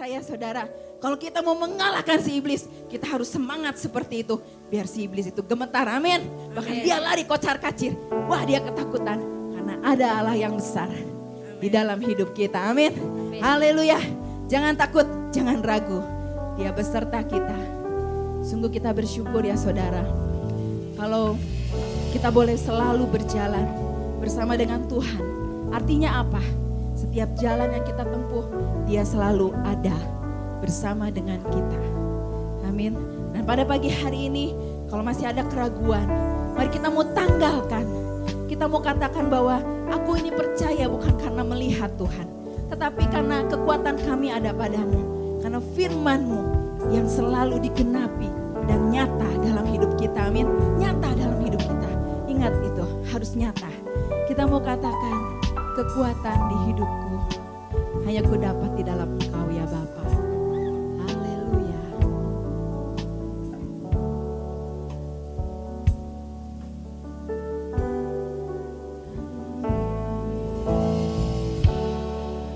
percaya saudara, kalau kita mau mengalahkan si iblis, kita harus semangat seperti itu. Biar si iblis itu gemetar, amin. Bahkan dia lari kocar kacir. Wah, dia ketakutan karena ada Allah yang besar di dalam hidup kita, amin. Haleluya. Jangan takut, jangan ragu. Dia beserta kita. Sungguh kita bersyukur ya saudara. Kalau kita boleh selalu berjalan bersama dengan Tuhan. Artinya apa? Setiap jalan yang kita tempuh, dia selalu ada bersama dengan kita. Amin. Dan pada pagi hari ini, kalau masih ada keraguan, mari kita mau tanggalkan. Kita mau katakan bahwa aku ini percaya bukan karena melihat Tuhan, tetapi karena kekuatan kami ada padamu. Karena firman-Mu yang selalu digenapi dan nyata dalam hidup kita. Amin. Nyata dalam hidup kita. Ingat itu, harus nyata. Kita mau katakan, kekuatan di hidupku hanya ku dapat di dalam Engkau ya Bapa. Haleluya.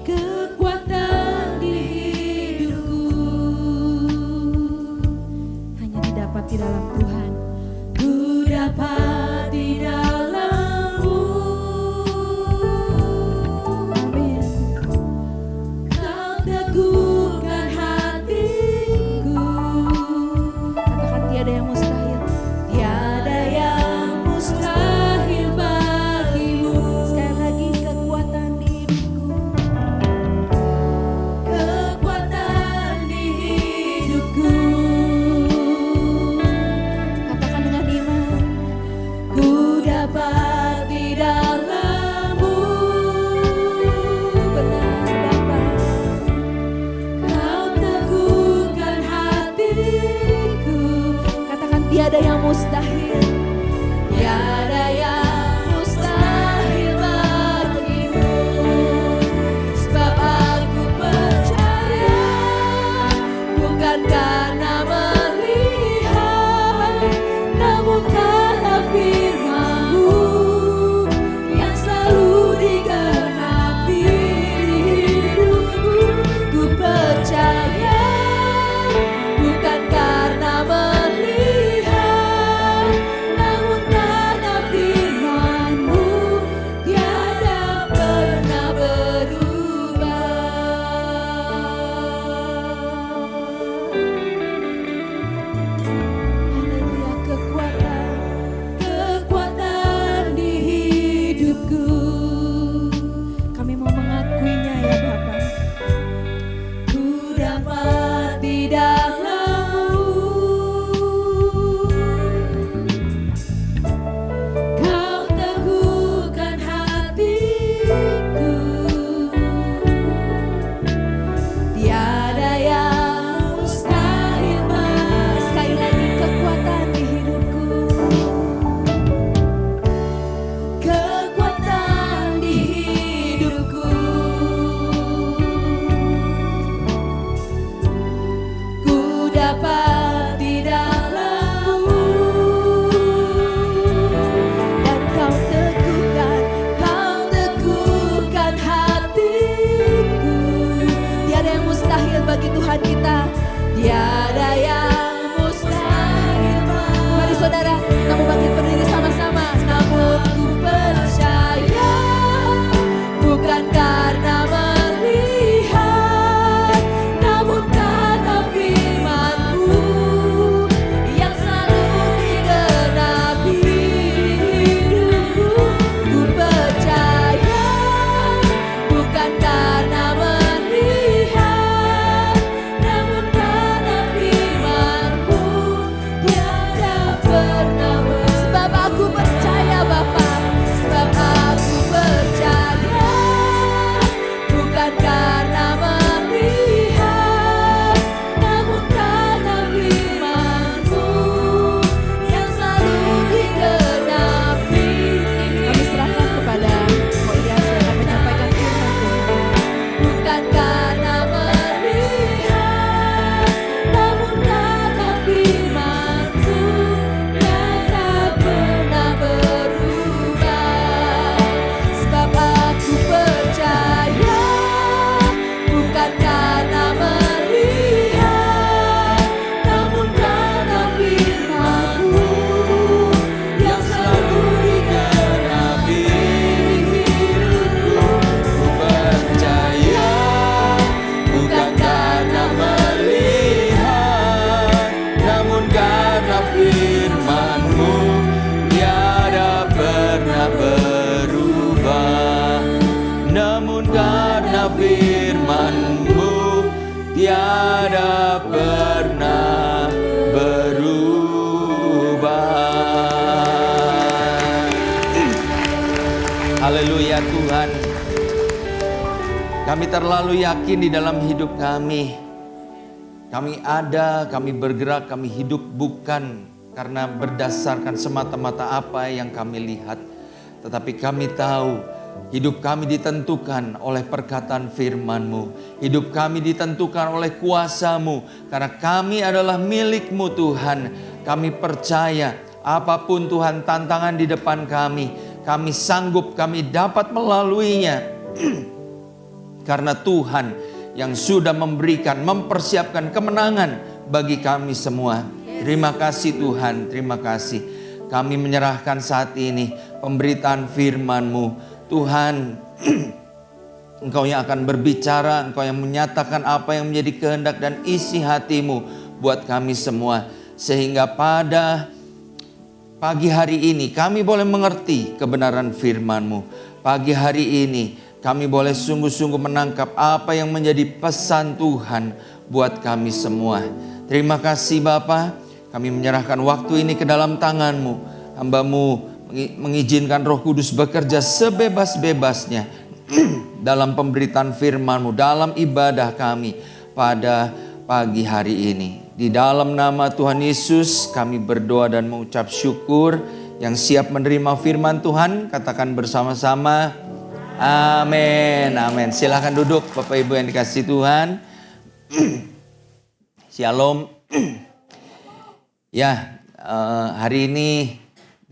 Kekuatan di hidupku hanya didapat di dalam Tuhan. Ku dapat di dalam-Mu. Teguhkan hatiku. Katakan tiada yang mustahil. Tiada yang mustahil bagimu. Sekali lagi, kekuatan di hidupku. Kekuatan di hidupku. Katakan dengan iman. Ku dapat di dalam-Mu. Benar Bapa. Tiada yang mustahil, tiada yang mustahil bagimu. Sebab aku percaya, bukan karena melihat, namun karena firman-Mu yang selalu digenapi di hidupku. Ku percaya, bukan karena bagi Tuhan kita, tiada yang mustahil. Mari saudara, kita mau bangkit berdiri sama-sama. Namun ku percaya, bukan karena melihat, namun karena firman-Mu yang selalu digenapi hidupku. Ku percaya, bukan karena pernah Haleluya Tuhan. Kami terlalu yakin di dalam hidup kami. Kami ada, kami bergerak, kami hidup bukan karena berdasarkan semata-mata apa yang kami lihat. Tetapi kami tahu hidup kami ditentukan oleh perkataan firman-Mu. Hidup kami ditentukan oleh kuasa-Mu. Karena kami adalah milik-Mu Tuhan. Kami percaya apapun Tuhan tantangan di depan kami sanggup, kami dapat melaluinya. Karena Tuhan yang sudah memberikan, mempersiapkan kemenangan bagi kami semua. Terima kasih Tuhan, terima kasih. Kami menyerahkan saat ini pemberitaan firman-Mu. Tuhan, Engkau yang akan berbicara, Engkau yang menyatakan apa yang menjadi kehendak dan isi hati-Mu buat kami semua. Sehingga pada pagi hari ini kami boleh mengerti kebenaran firman-Mu. Pagi hari ini kami boleh sungguh-sungguh menangkap apa yang menjadi pesan Tuhan buat kami semua. Terima kasih Bapa. Kami menyerahkan waktu ini ke dalam tangan-Mu. Hamba-Mu mengizinkan Roh Kudus bekerja sebebas-bebasnya dalam pemberitaan firman-Mu, dalam ibadah kami pada pagi hari ini. Di dalam nama Tuhan Yesus kami berdoa dan mengucap syukur. Yang siap menerima firman Tuhan katakan bersama-sama amin, amin. Silahkan duduk Bapak Ibu yang dikasihi Tuhan. Shalom. Ya, hari ini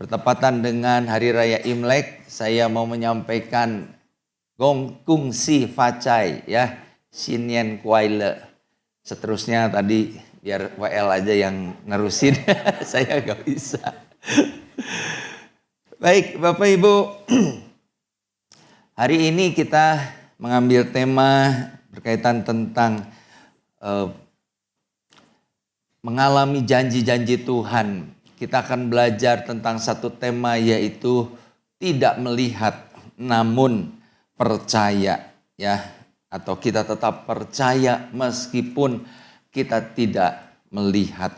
bertepatan dengan Hari Raya Imlek. Saya mau menyampaikan Gong Kung Si Facai ya, Sinyen Kuaile. Seterusnya tadi biar WL aja yang nerusin. Saya gak bisa. Baik Bapak Ibu. Hari ini kita mengambil tema berkaitan tentang mengalami janji-janji Tuhan. Kita akan belajar tentang satu tema yaitu tidak melihat namun percaya ya, atau kita tetap percaya meskipun kita tidak melihat.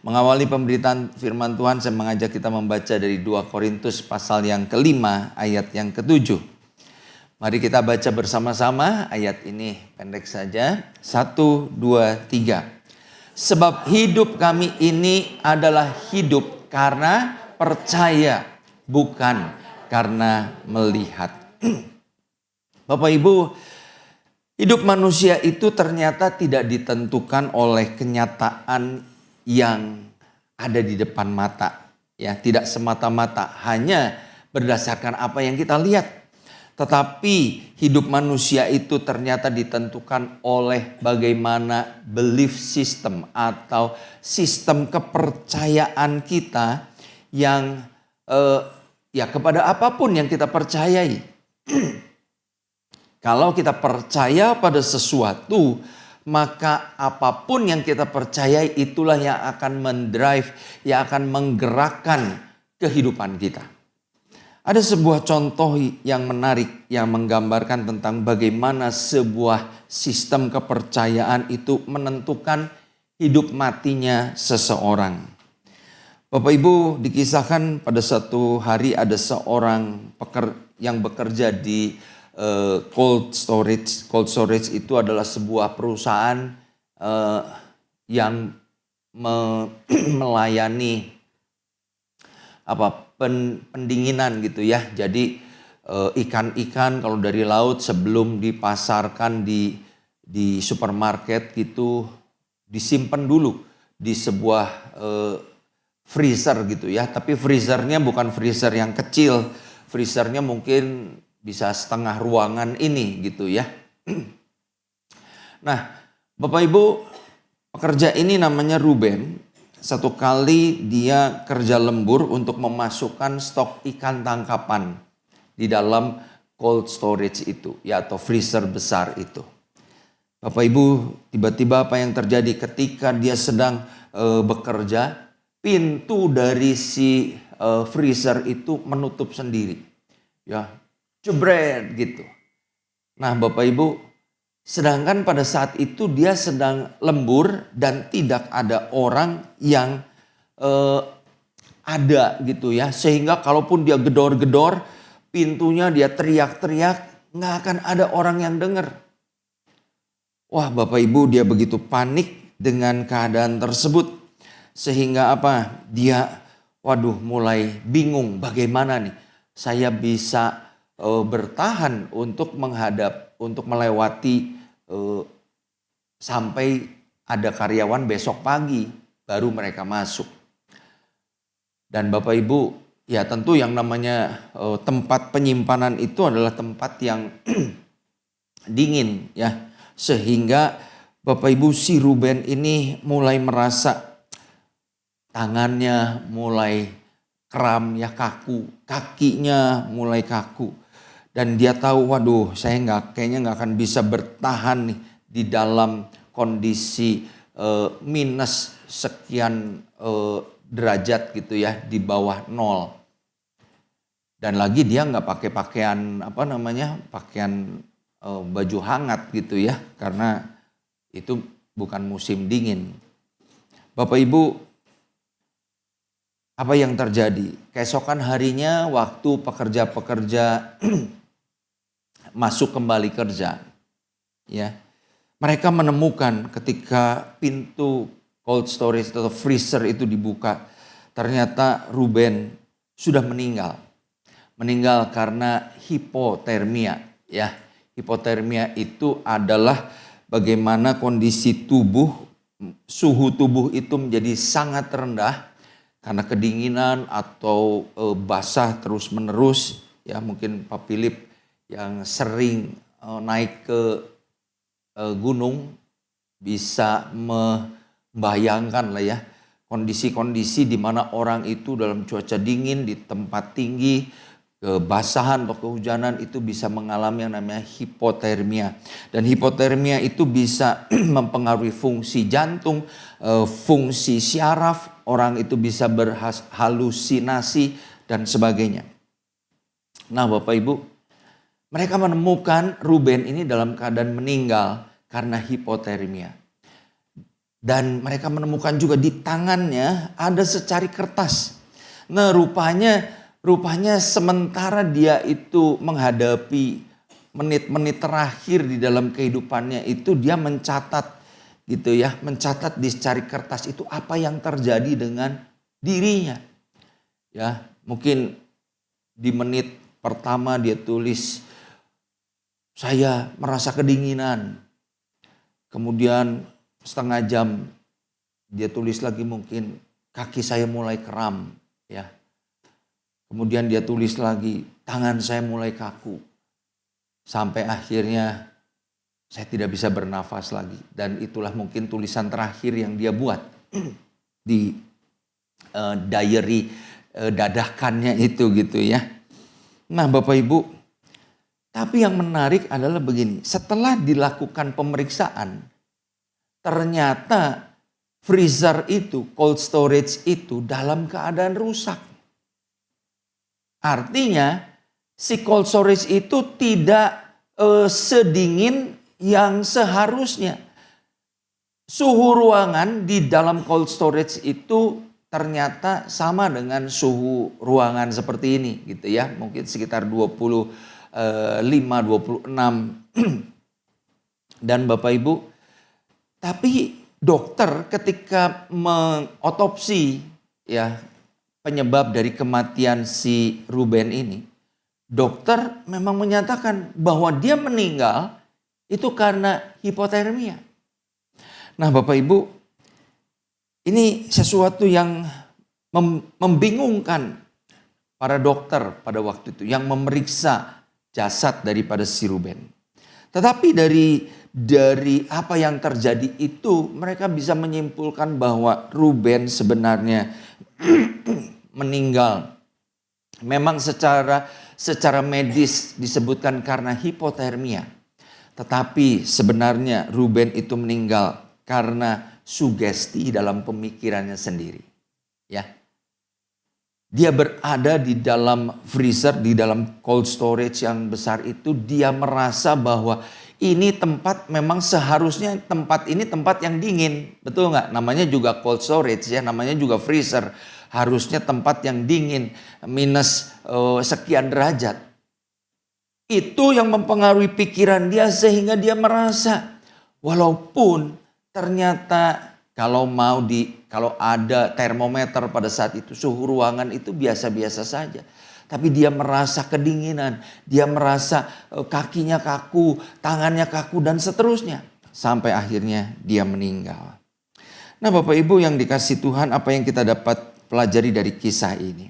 Mengawali pemberitaan firman Tuhan, saya mengajak kita membaca dari 2 Korintus pasal yang ke-5 ayat yang ke-7. Mari kita baca bersama-sama ayat ini, pendek saja. 1, 2, 3. Sebab hidup kami ini adalah hidup karena percaya, bukan karena melihat. Bapak Ibu, hidup manusia itu ternyata tidak ditentukan oleh kenyataan yang ada di depan mata. Ya, tidak semata-mata hanya berdasarkan apa yang kita lihat. Tetapi hidup manusia itu ternyata ditentukan oleh bagaimana belief system atau sistem kepercayaan kita yang ya kepada apapun yang kita percayai. Kalau kita percaya pada sesuatu, maka apapun yang kita percayai itulah yang akan mendrive, yang akan menggerakkan kehidupan kita. Ada sebuah contoh yang menarik yang menggambarkan tentang bagaimana sebuah sistem kepercayaan itu menentukan hidup matinya seseorang. Bapak Ibu, dikisahkan pada suatu hari ada seorang yang bekerja di cold storage. Cold storage itu adalah sebuah perusahaan yang melayani pendinginan gitu ya. Jadi ikan-ikan kalau dari laut sebelum dipasarkan di supermarket gitu disimpan dulu di sebuah freezer gitu ya. Tapi freezernya bukan freezer yang kecil, freezernya mungkin bisa setengah ruangan ini gitu ya. Nah, Bapak Ibu, pekerja ini namanya Ruben. Satu kali dia kerja lembur untuk memasukkan stok ikan tangkapan di dalam cold storage itu, ya, atau freezer besar itu. Bapak Ibu, tiba-tiba apa yang terjadi ketika dia sedang bekerja, pintu dari si freezer itu menutup sendiri, ya, jebret gitu. Nah Bapak Ibu, sedangkan pada saat itu dia sedang lembur dan tidak ada orang yang ada gitu ya. Sehingga kalaupun dia gedor-gedor pintunya, dia teriak-teriak, nggak akan ada orang yang dengar. Wah, Bapak Ibu, dia begitu panik dengan keadaan tersebut. Sehingga apa? Dia mulai bingung bagaimana nih saya bisa bertahan untuk untuk melewati sampai ada karyawan besok pagi baru mereka masuk. Dan Bapak Ibu, ya tentu yang namanya tempat penyimpanan itu adalah tempat yang dingin ya. Sehingga Bapak Ibu, si Ruben ini mulai merasa tangannya mulai kram ya, kaku, kakinya mulai kaku. Dan dia tahu, waduh, saya kayaknya nggak akan bisa bertahan nih di dalam kondisi minus sekian derajat gitu ya, di bawah nol. Dan lagi dia nggak pakai pakaian pakaian baju hangat gitu ya, karena itu bukan musim dingin. Bapak Ibu, apa yang terjadi? Keesokan harinya waktu pekerja-pekerja masuk kembali kerja, ya, mereka menemukan ketika pintu cold storage atau freezer itu dibuka, ternyata Ruben sudah meninggal. Meninggal karena hipotermia, ya. Hipotermia itu adalah bagaimana kondisi tubuh, suhu tubuh itu menjadi sangat rendah karena kedinginan atau basah terus-menerus, ya. Mungkin Pak Philip yang sering naik ke gunung bisa membayangkan lah ya, kondisi-kondisi di mana orang itu dalam cuaca dingin di tempat tinggi, kebasahan atau kehujanan itu bisa mengalami yang namanya hipotermia. Dan hipotermia itu bisa mempengaruhi fungsi jantung, fungsi syaraf, orang itu bisa berhalusinasi dan sebagainya. Nah Bapak Ibu, mereka menemukan Ruben ini dalam keadaan meninggal karena hipotermia. Dan mereka menemukan juga di tangannya ada secari kertas. Nah rupanya sementara dia itu menghadapi menit-menit terakhir di dalam kehidupannya itu, dia mencatat gitu ya, mencatat di secari kertas itu apa yang terjadi dengan dirinya. Ya, mungkin di menit pertama dia tulis, saya merasa kedinginan. Kemudian setengah jam dia tulis lagi mungkin kaki saya mulai kram, ya. Kemudian dia tulis lagi tangan saya mulai kaku. Sampai akhirnya saya tidak bisa bernafas lagi. Dan itulah mungkin tulisan terakhir yang dia buat di diary dadakannya itu gitu ya. Nah Bapak Ibu, tapi yang menarik adalah begini, setelah dilakukan pemeriksaan, ternyata freezer itu, cold storage itu dalam keadaan rusak. Artinya si cold storage itu tidak sedingin yang seharusnya. Suhu ruangan di dalam cold storage itu ternyata sama dengan suhu ruangan seperti ini gitu ya. Mungkin sekitar 25-26. Dan Bapak Ibu, tapi dokter ketika mengotopsi ya penyebab dari kematian si Ruben ini, dokter memang menyatakan bahwa dia meninggal itu karena hipotermia. Nah Bapak Ibu, ini sesuatu yang membingungkan para dokter pada waktu itu yang memeriksa jasad daripada si Ruben. Tetapi dari apa yang terjadi itu mereka bisa menyimpulkan bahwa Ruben sebenarnya meninggal. Memang secara medis disebutkan karena hipotermia. Tetapi sebenarnya Ruben itu meninggal karena sugesti dalam pemikirannya sendiri. Ya. Dia berada di dalam freezer, di dalam cold storage yang besar itu, dia merasa bahwa ini tempat memang seharusnya tempat ini tempat yang dingin. Betul nggak? Namanya juga cold storage ya, namanya juga freezer. Harusnya tempat yang dingin, minus sekian derajat. Itu yang mempengaruhi pikiran dia sehingga dia merasa walaupun ternyata kalau ada termometer pada saat itu suhu ruangan itu biasa-biasa saja. Tapi dia merasa kedinginan, dia merasa kakinya kaku, tangannya kaku dan seterusnya. Sampai akhirnya dia meninggal. Nah Bapak Ibu yang dikasih Tuhan, apa yang kita dapat pelajari dari kisah ini?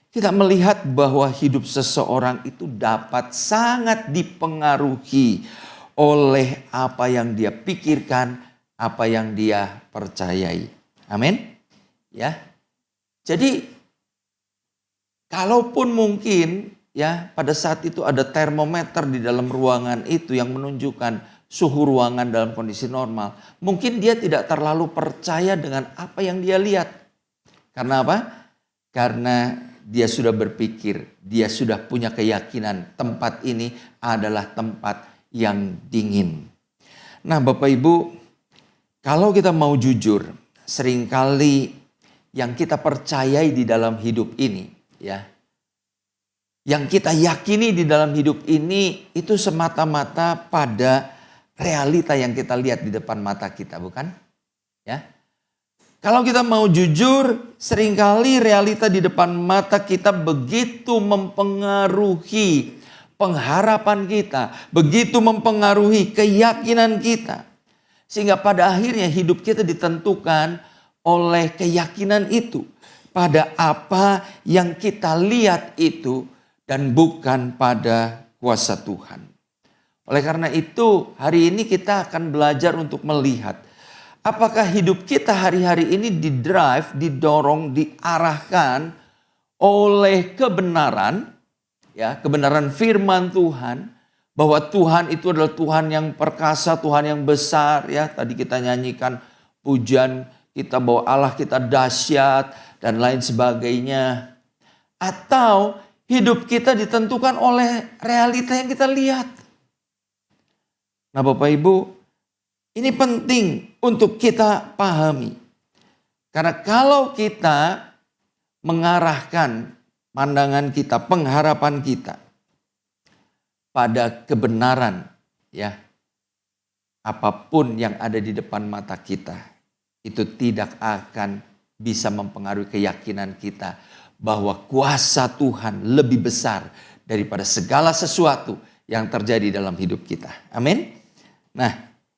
Kita melihat bahwa hidup seseorang itu dapat sangat dipengaruhi oleh apa yang dia pikirkan, apa yang dia percayai. Amin. Ya. Jadi kalaupun mungkin ya pada saat itu ada termometer di dalam ruangan itu yang menunjukkan suhu ruangan dalam kondisi normal, mungkin dia tidak terlalu percaya dengan apa yang dia lihat. Karena apa? Karena dia sudah berpikir, dia sudah punya keyakinan tempat ini adalah tempat yang dingin. Nah Bapak Ibu, kalau kita mau jujur, seringkali yang kita percayai di dalam hidup ini, ya, yang kita yakini di dalam hidup ini itu semata-mata pada realita yang kita lihat di depan mata kita, bukan? Ya. Kalau kita mau jujur, seringkali realita di depan mata kita begitu mempengaruhi pengharapan kita, begitu mempengaruhi keyakinan kita. Sehingga pada akhirnya hidup kita ditentukan oleh keyakinan itu. Pada apa yang kita lihat itu dan bukan pada kuasa Tuhan. Oleh karena itu hari ini kita akan belajar untuk melihat apakah hidup kita hari-hari ini didorong, diarahkan oleh kebenaran, ya, kebenaran firman Tuhan, bahwa Tuhan itu adalah Tuhan yang perkasa, Tuhan yang besar, ya. Tadi kita nyanyikan pujian kita bahwa Allah kita dahsyat dan lain sebagainya. Atau hidup kita ditentukan oleh realita yang kita lihat. Nah, Bapak Ibu, ini penting untuk kita pahami. Karena kalau kita mengarahkan pandangan kita, pengharapan kita pada kebenaran, ya, apapun yang ada di depan mata kita, itu tidak akan bisa mempengaruhi keyakinan kita bahwa kuasa Tuhan lebih besar daripada segala sesuatu yang terjadi dalam hidup kita. Amin. Nah,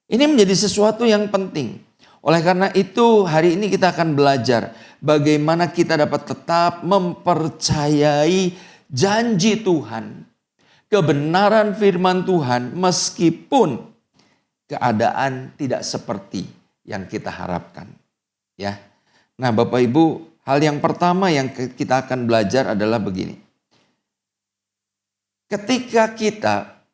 ini menjadi sesuatu yang penting. Oleh karena itu hari ini kita akan belajar bagaimana kita dapat tetap mempercayai janji Tuhan, kebenaran firman Tuhan meskipun keadaan tidak seperti yang kita harapkan. Ya. Nah, Bapak Ibu, hal yang pertama yang kita akan belajar adalah begini. Ketika kita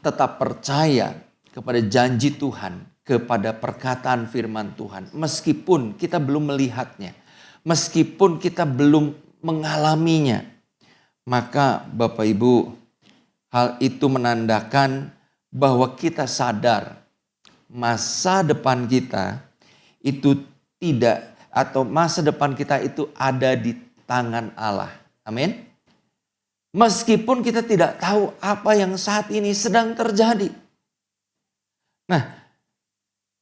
tetap percaya kepada janji Tuhan, kepada perkataan firman Tuhan, meskipun kita belum melihatnya, meskipun kita belum mengalaminya, maka Bapak Ibu, hal itu menandakan bahwa kita sadar masa depan kita itu tidak, atau masa depan kita itu ada di tangan Allah. Amin. Meskipun kita tidak tahu apa yang saat ini sedang terjadi. Nah,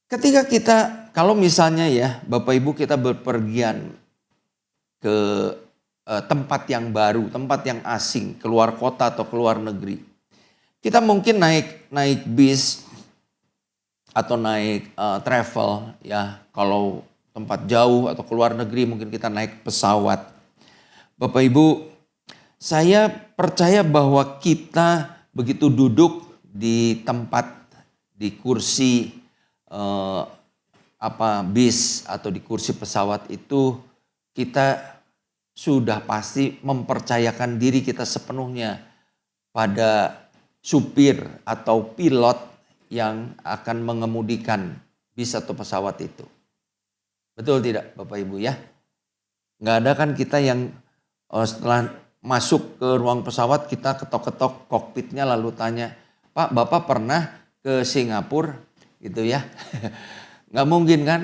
ketika kita, kalau misalnya ya Bapak Ibu kita berpergian ke tempat yang baru, tempat yang asing, keluar kota atau keluar negeri. Kita mungkin naik bis atau naik travel ya, kalau tempat jauh atau keluar negeri mungkin kita naik pesawat. Bapak Ibu, saya percaya bahwa kita begitu duduk di tempat, di kursi bis atau di kursi pesawat itu, kita sudah pasti mempercayakan diri kita sepenuhnya pada supir atau pilot yang akan mengemudikan bis atau pesawat itu. Betul tidak Bapak Ibu ya? Nggak ada kan kita yang setelah masuk ke ruang pesawat kita ketok-ketok kokpitnya lalu tanya, Pak, Bapak pernah ke Singapura gitu ya. Nggak mungkin kan?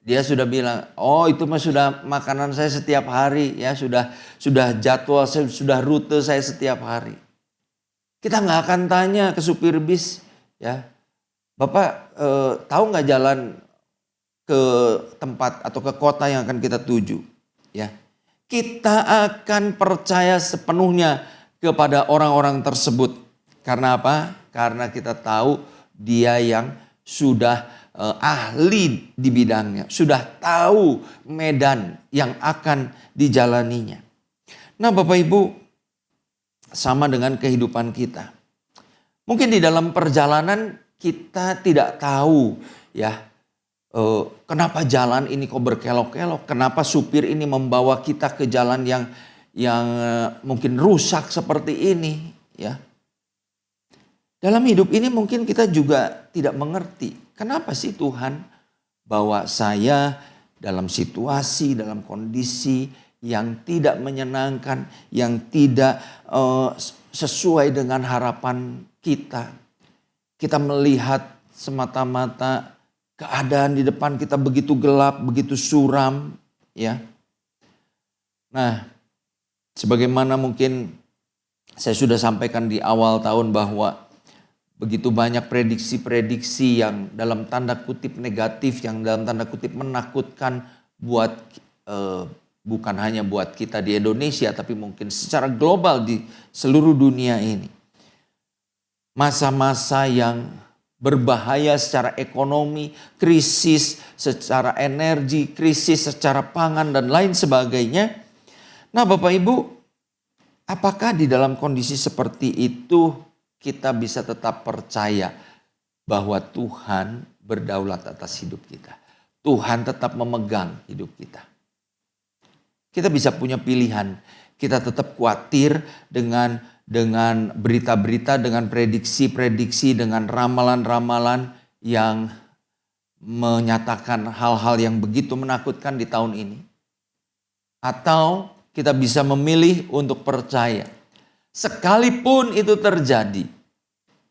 Dia sudah bilang, oh itu mah sudah makanan saya setiap hari ya, sudah jadwal saya, sudah rute saya setiap hari. Kita nggak akan tanya ke supir bis ya, Bapak tahu nggak jalan ke tempat atau ke kota yang akan kita tuju ya. Kita akan percaya sepenuhnya kepada orang-orang tersebut. Karena apa? Karena kita tahu dia yang sudah ahli di bidangnya, sudah tahu medan yang akan dijalaninya. Nah, Bapak Ibu, sama dengan kehidupan kita. Mungkin di dalam perjalanan kita tidak tahu ya, kenapa jalan ini kok berkelok-kelok, kenapa supir ini membawa kita ke jalan yang mungkin rusak seperti ini ya. Dalam hidup ini mungkin kita juga tidak mengerti. Kenapa sih Tuhan bawa saya dalam situasi, dalam kondisi yang tidak menyenangkan, yang tidak sesuai dengan harapan kita. Kita melihat semata-mata keadaan di depan kita begitu gelap, begitu suram. Ya. Nah, sebagaimana mungkin saya sudah sampaikan di awal tahun bahwa begitu banyak prediksi-prediksi yang dalam tanda kutip negatif, yang dalam tanda kutip menakutkan buat bukan hanya buat kita di Indonesia, tapi mungkin secara global di seluruh dunia ini. Masa-masa yang berbahaya secara ekonomi, krisis secara energi, krisis secara pangan dan lain sebagainya. Nah, Bapak Ibu, apakah di dalam kondisi seperti itu kita bisa tetap percaya bahwa Tuhan berdaulat atas hidup kita. Tuhan tetap memegang hidup kita. Kita bisa punya pilihan. Kita tetap khawatir dengan berita-berita, dengan prediksi-prediksi, dengan ramalan-ramalan yang menyatakan hal-hal yang begitu menakutkan di tahun ini. Atau kita bisa memilih untuk percaya. Sekalipun itu terjadi,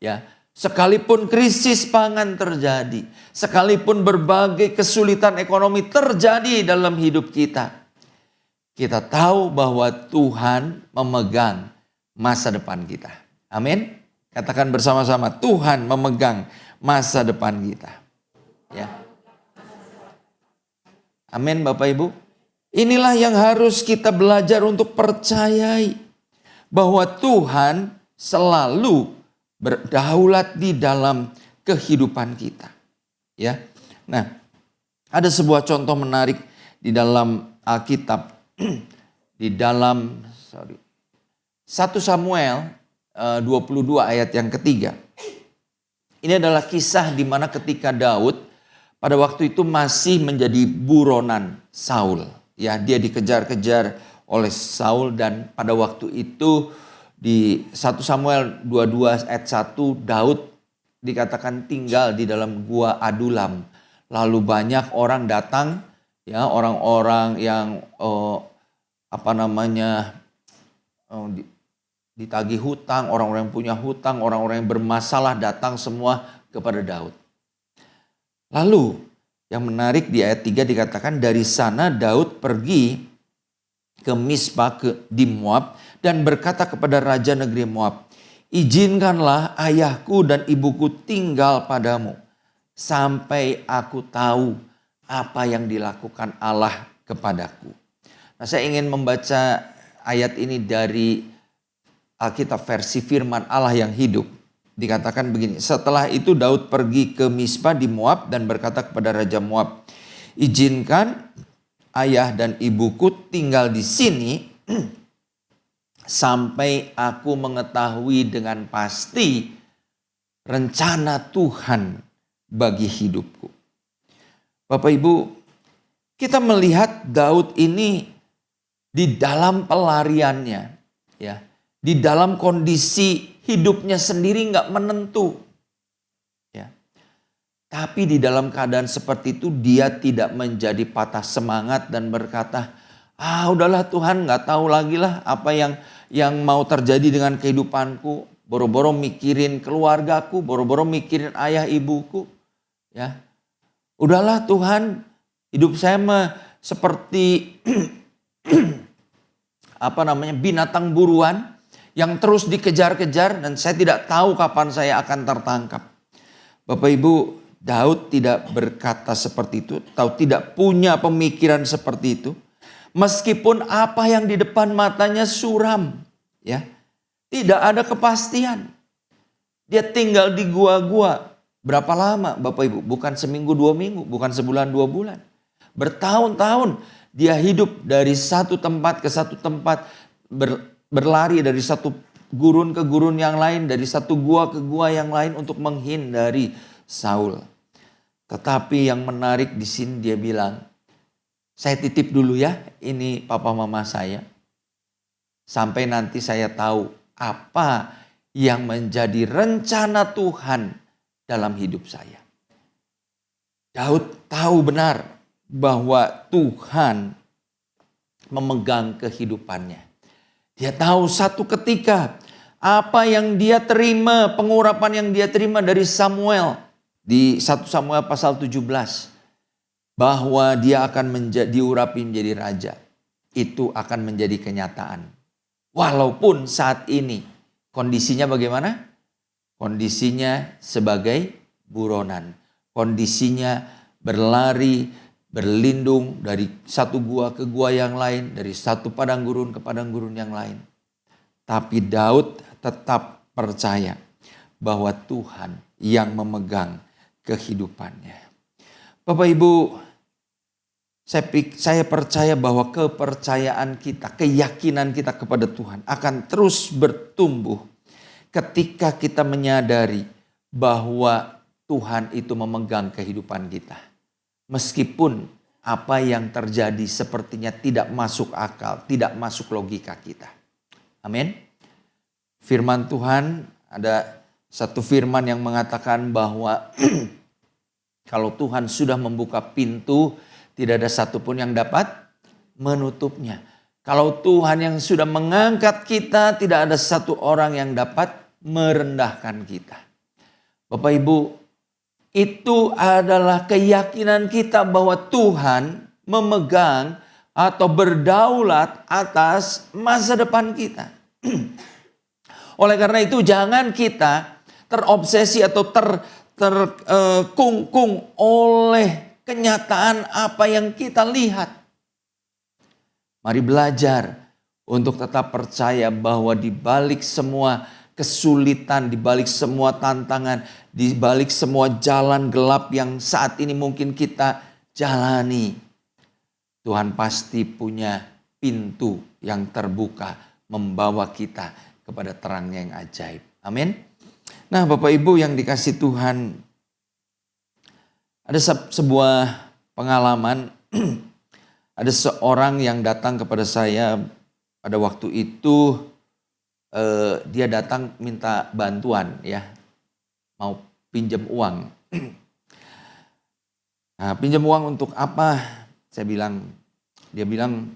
ya, sekalipun krisis pangan terjadi, sekalipun berbagai kesulitan ekonomi terjadi dalam hidup kita, kita tahu bahwa Tuhan memegang masa depan kita. Amin. Katakan bersama-sama, Tuhan memegang masa depan kita. Ya. Amin, Bapak Ibu. Inilah yang harus kita belajar untuk percayai. Bahwa Tuhan selalu berdaulat di dalam kehidupan kita. Ya. Nah, ada sebuah contoh menarik di dalam Alkitab. Di dalam 1 Samuel 22 ayat yang ketiga. Ini adalah kisah di mana ketika Daud pada waktu itu masih menjadi buronan Saul. Ya, dia dikejar-kejar oleh Saul dan pada waktu itu di 1 Samuel 22 ayat 1 Daud dikatakan tinggal di dalam gua Adulam. Lalu banyak orang datang ya, orang-orang yang ditagih hutang, orang-orang yang punya hutang, orang-orang yang bermasalah datang semua kepada Daud. Lalu yang menarik di ayat 3 dikatakan dari sana Daud pergi ke Mispa di Moab dan berkata kepada raja negeri Moab, izinkanlah ayahku dan ibuku tinggal padamu sampai aku tahu apa yang dilakukan Allah kepadaku. Nah, saya ingin membaca ayat ini dari Alkitab versi firman Allah yang hidup. Dikatakan begini, setelah itu Daud pergi ke Mispa di Moab dan berkata kepada raja Moab, izinkan ayah dan ibuku tinggal di sini sampai aku mengetahui dengan pasti rencana Tuhan bagi hidupku. Bapak Ibu, kita melihat Daud ini di dalam pelariannya, ya, di dalam kondisi hidupnya sendiri nggak menentu. Tapi di dalam keadaan seperti itu dia tidak menjadi patah semangat dan berkata, udahlah Tuhan, nggak tahu lagi lah apa yang mau terjadi dengan kehidupanku. boro-boro mikirin keluargaku, boro-boro mikirin ayah ibuku. Ya, udahlah Tuhan, hidup saya mah seperti binatang buruan yang terus dikejar-kejar dan saya tidak tahu kapan saya akan tertangkap. Bapak Ibu, Daud tidak berkata seperti itu, atau tidak punya pemikiran seperti itu. Meskipun apa yang di depan matanya suram, ya, tidak ada kepastian. Dia tinggal di gua-gua. Berapa lama Bapak Ibu? Bukan seminggu 2 minggu, bukan sebulan 2 bulan. Bertahun-tahun dia hidup dari satu tempat ke satu tempat, berlari dari satu gurun ke gurun yang lain, dari satu gua ke gua yang lain untuk menghindari Saul. Tetapi yang menarik di sini dia bilang, saya titip dulu ya, ini papa mama saya. Sampai nanti saya tahu apa yang menjadi rencana Tuhan dalam hidup saya. Daud tahu benar bahwa Tuhan memegang kehidupannya. Dia tahu satu ketika apa yang dia terima, pengurapan yang dia terima dari Samuel di 1 Samuel pasal 17. Bahwa dia akan diurapi menjadi raja. Itu akan menjadi kenyataan. Walaupun saat ini kondisinya bagaimana? Kondisinya sebagai buronan. Kondisinya berlari, berlindung dari satu gua ke gua yang lain, dari satu padang gurun ke padang gurun yang lain. Tapi Daud tetap percaya bahwa Tuhan yang memegang kehidupannya. Bapak Ibu, saya percaya bahwa kepercayaan kita, keyakinan kita kepada Tuhan akan terus bertumbuh ketika kita menyadari bahwa Tuhan itu memegang kehidupan kita. Meskipun apa yang terjadi sepertinya tidak masuk akal, tidak masuk logika kita. Amin. Firman Tuhan, ada satu firman yang mengatakan bahwa kalau Tuhan sudah membuka pintu, tidak ada satupun yang dapat menutupnya. Kalau Tuhan yang sudah mengangkat kita, tidak ada satu orang yang dapat merendahkan kita. Bapak Ibu, itu adalah keyakinan kita bahwa Tuhan memegang atau berdaulat atas masa depan kita. Oleh karena itu jangan kita terobsesi atau terkungkung oleh kenyataan apa yang kita lihat. Mari belajar untuk tetap percaya bahwa di balik semua kesulitan, di balik semua tantangan, di balik semua jalan gelap yang saat ini mungkin kita jalani, Tuhan pasti punya pintu yang terbuka membawa kita kepada terangnya yang ajaib. Amin. Nah, Bapak Ibu yang dikasih Tuhan, ada sebuah pengalaman, ada seorang yang datang kepada saya pada waktu itu. Dia datang minta bantuan, ya, mau pinjam uang. Nah, pinjam uang untuk apa? Dia bilang,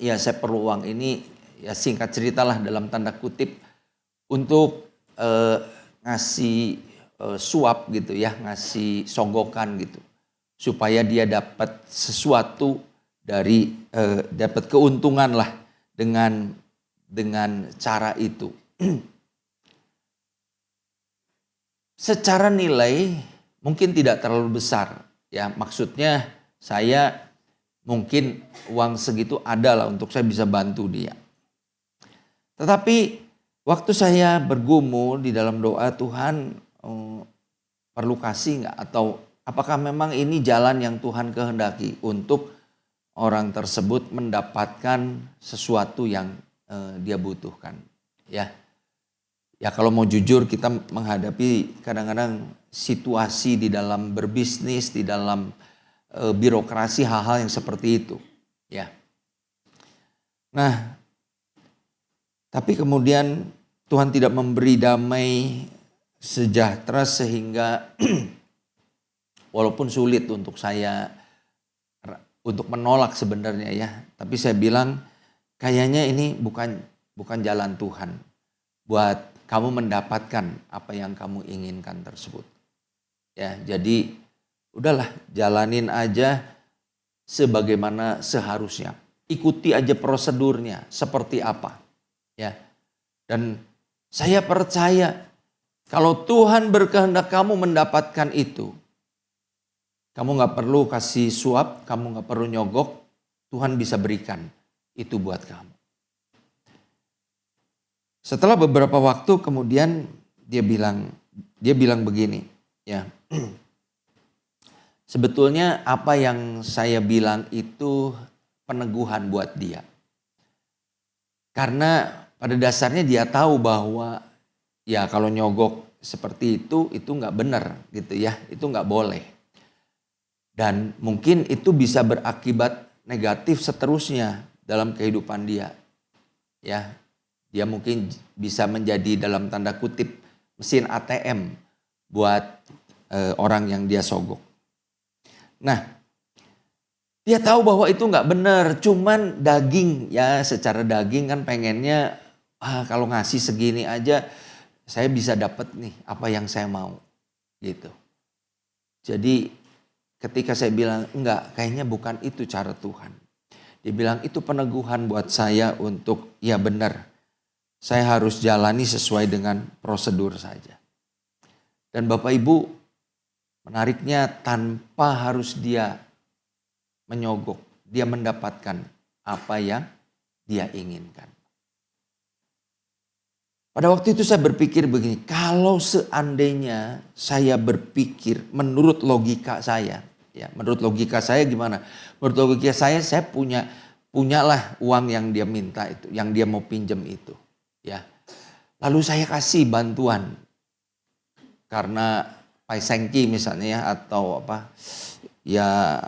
ya saya perlu uang ini, ya singkat ceritalah dalam tanda kutip, untuk ngasih suap gitu ya, ngasih songgokan gitu, supaya dia dapat sesuatu dari dapat keuntungan lah dengan cara itu. Secara nilai mungkin tidak terlalu besar, ya, maksudnya saya mungkin uang segitu ada lah untuk saya bisa bantu dia. Tetapi waktu saya bergumul di dalam doa, Tuhan perlu kasih nggak, atau apakah memang ini jalan yang Tuhan kehendaki untuk orang tersebut mendapatkan sesuatu yang dia butuhkan, ya. Ya kalau mau jujur, kita menghadapi kadang-kadang situasi di dalam berbisnis, di dalam birokrasi, hal-hal yang seperti itu, ya. Nah, tapi kemudian Tuhan tidak memberi damai sejahtera sehingga walaupun sulit untuk saya untuk menolak sebenarnya, ya, tapi saya bilang kayaknya ini bukan jalan Tuhan buat kamu mendapatkan apa yang kamu inginkan tersebut. Ya, jadi udahlah, jalanin aja sebagaimana seharusnya. Ikuti aja prosedurnya seperti apa. Ya. Dan saya percaya kalau Tuhan berkehendak kamu mendapatkan itu, kamu gak perlu kasih suap, kamu gak perlu nyogok, Tuhan bisa berikan itu buat kamu. Setelah beberapa waktu kemudian dia bilang begini, ya. Sebetulnya apa yang saya bilang itu peneguhan buat dia. Karena pada dasarnya dia tahu bahwa ya kalau nyogok seperti itu nggak benar gitu ya, itu nggak boleh. Dan mungkin itu bisa berakibat negatif seterusnya dalam kehidupan dia. Ya, dia mungkin bisa menjadi dalam tanda kutip mesin ATM buat orang yang dia sogok. Nah, dia tahu bahwa itu nggak benar, cuman daging ya, secara daging kan pengennya kalau ngasih segini aja saya bisa dapat nih apa yang saya mau gitu. Jadi ketika saya bilang enggak, kayaknya bukan itu cara Tuhan. Dia bilang itu peneguhan buat saya untuk ya benar, saya harus jalani sesuai dengan prosedur saja. Dan Bapak Ibu, menariknya tanpa harus dia menyogok, dia mendapatkan apa yang dia inginkan. Pada waktu itu saya berpikir begini, kalau seandainya saya berpikir menurut logika saya, ya menurut logika saya gimana? Menurut logika saya punyalah uang yang dia minta itu, yang dia mau pinjam itu, ya. Lalu saya kasih bantuan karena paisengki misalnya ya, atau apa ya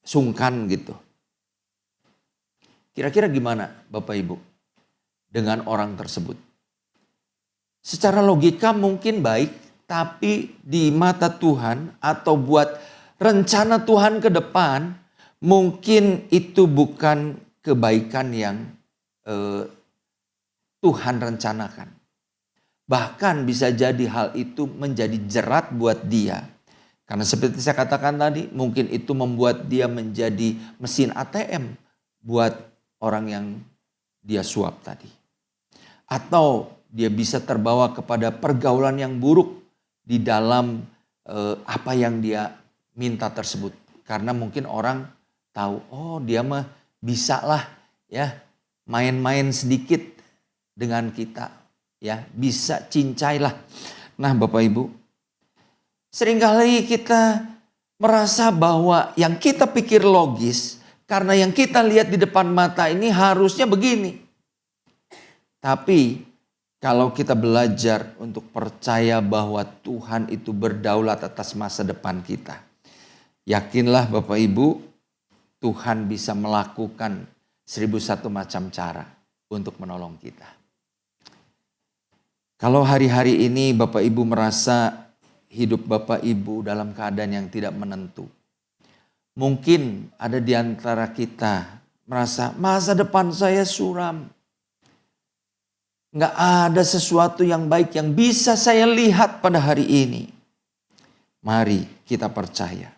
sungkan gitu. Kira-kira gimana Bapak Ibu dengan orang tersebut? Secara logika mungkin baik, tapi di mata Tuhan atau buat rencana Tuhan ke depan, mungkin itu bukan kebaikan yang Tuhan rencanakan. Bahkan bisa jadi hal itu menjadi jerat buat dia. Karena seperti saya katakan tadi, mungkin itu membuat dia menjadi mesin ATM buat orang yang dia suap tadi. Atau dia bisa terbawa kepada pergaulan yang buruk di dalam apa yang dia minta tersebut. Karena mungkin orang tahu, oh dia mah bisa lah ya main-main sedikit dengan kita. Ya, bisa cincailah. Nah Bapak Ibu, seringkali kita merasa bahwa yang kita pikir logis, karena yang kita lihat di depan mata ini harusnya begini. Tapi kalau kita belajar untuk percaya bahwa Tuhan itu berdaulat atas masa depan kita, yakinlah Bapak Ibu, Tuhan bisa melakukan 1001 macam cara untuk menolong kita. Kalau hari-hari ini Bapak Ibu merasa hidup Bapak Ibu dalam keadaan yang tidak menentu. Mungkin ada di antara kita merasa masa depan saya suram. Nggak ada sesuatu yang baik yang bisa saya lihat pada hari ini. Mari kita percaya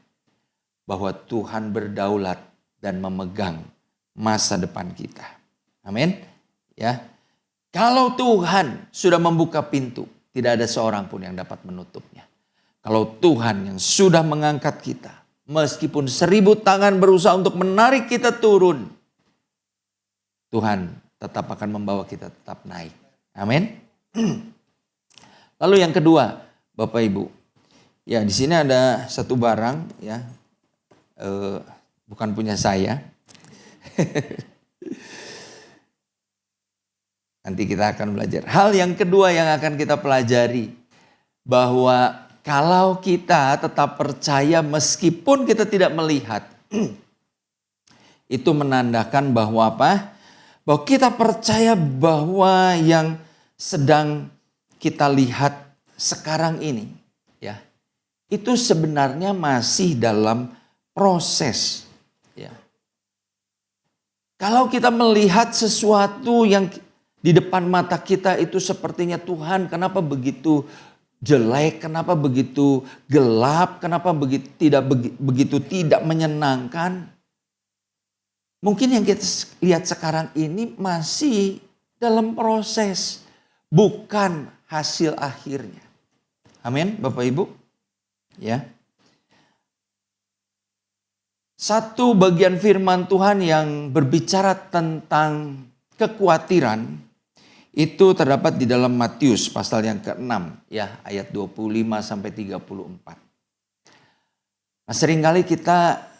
bahwa Tuhan berdaulat dan memegang masa depan kita. Amin. Ya. Kalau Tuhan sudah membuka pintu, tidak ada seorang pun yang dapat menutupnya. Kalau Tuhan yang sudah mengangkat kita, meskipun 1000 tangan berusaha untuk menarik kita turun, Tuhan tetap akan membawa kita tetap naik. Amin. Lalu yang kedua, Bapak Ibu, ya di sini ada satu barang, ya, bukan punya saya. Nanti kita akan belajar. Hal yang kedua yang akan kita pelajari, bahwa kalau kita tetap percaya meskipun kita tidak melihat, itu menandakan bahwa apa? Bahwa kita percaya bahwa yang sedang kita lihat sekarang ini, ya, itu sebenarnya masih dalam proses. Ya. Kalau kita melihat sesuatu yang Di depan mata kita itu sepertinya Tuhan kenapa begitu jelek, kenapa begitu gelap, kenapa begitu tidak menyenangkan. Mungkin yang kita lihat sekarang ini masih dalam proses, bukan hasil akhirnya. Amin, Bapak Ibu. Ya. Satu bagian firman Tuhan yang berbicara tentang kekhawatiran itu terdapat di dalam Matius pasal yang ke-6 ya, ayat 25 sampai 34. Nah, seringkali kita